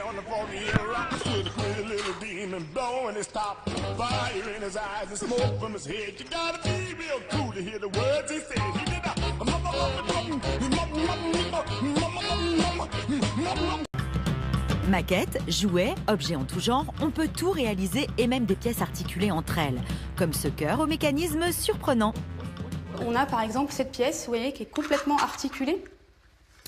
on the foggy hill rock stood a crazy little demon blowing his top, fire in his eyes and smoke from his head. You gotta be real cool to hear the words he said. He did Maquettes, jouets, objets en tout genre, on peut tout réaliser et même des pièces articulées entre elles, comme ce cœur au mécanisme surprenant. On a par exemple cette pièce, vous voyez, qui est complètement articulée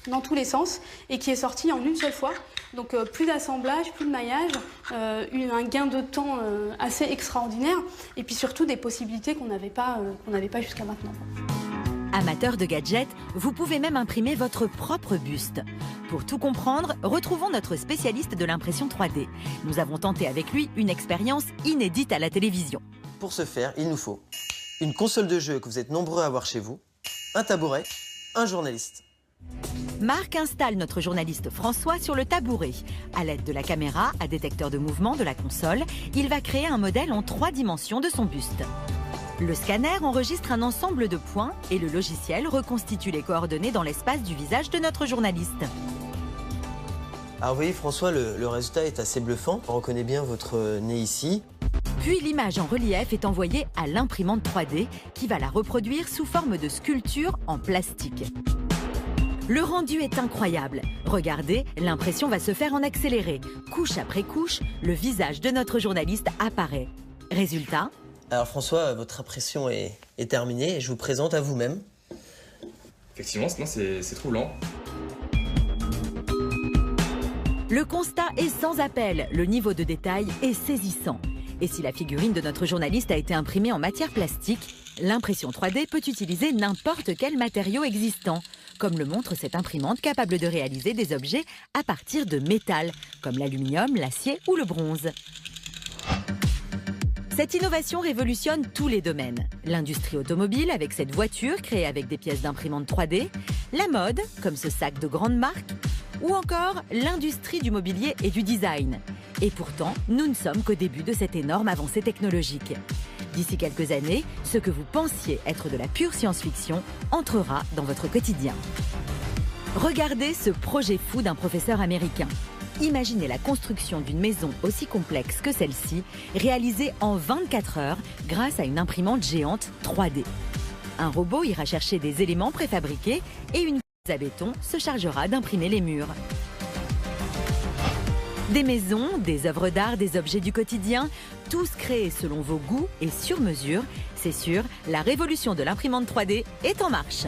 dans tous les sens et qui est sortie en une seule fois. Donc plus d'assemblage, plus de maillage, un gain de temps assez extraordinaire et puis surtout des possibilités qu'on n'avait pas jusqu'à maintenant. Amateur de gadgets, vous pouvez même imprimer votre propre buste. Pour tout comprendre, retrouvons notre spécialiste de l'impression 3D. Nous avons tenté avec lui une expérience inédite à la télévision. Pour ce faire, il nous faut une console de jeu que vous êtes nombreux à avoir chez vous, un tabouret, un journaliste. Marc installe notre journaliste François sur le tabouret. À l'aide de la caméra à détecteur de mouvement de la console, il va créer un modèle en 3 dimensions de son buste. Le scanner enregistre un ensemble de points et le logiciel reconstitue les coordonnées dans l'espace du visage de notre journaliste. Alors vous voyez François, le résultat est assez bluffant. On reconnaît bien votre nez ici. Puis l'image en relief est envoyée à l'imprimante 3D qui va la reproduire sous forme de sculpture en plastique. Le rendu est incroyable. Regardez, l'impression va se faire en accéléré. Couche après couche, le visage de notre journaliste apparaît. Résultat ? Alors François, votre impression est terminée et je vous présente à vous-même. Effectivement, c'est troublant. Le constat est sans appel, le niveau de détail est saisissant. Et si la figurine de notre journaliste a été imprimée en matière plastique, l'impression 3D peut utiliser n'importe quel matériau existant, comme le montre cette imprimante capable de réaliser des objets à partir de métal, comme l'aluminium, l'acier ou le bronze. Cette innovation révolutionne tous les domaines. L'industrie automobile avec cette voiture créée avec des pièces d'imprimante 3D, la mode, comme ce sac de grande marque, ou encore l'industrie du mobilier et du design. Et pourtant, nous ne sommes qu'au début de cette énorme avancée technologique. D'ici quelques années, ce que vous pensiez être de la pure science-fiction entrera dans votre quotidien. Regardez ce projet fou d'un professeur américain. Imaginez la construction d'une maison aussi complexe que celle-ci, réalisée en 24 heures grâce à une imprimante géante 3D. Un robot ira chercher des éléments préfabriqués et une à béton se chargera d'imprimer les murs. Des maisons, des œuvres d'art, des objets du quotidien, tous créés selon vos goûts et sur mesure. C'est sûr, la révolution de l'imprimante 3D est en marche.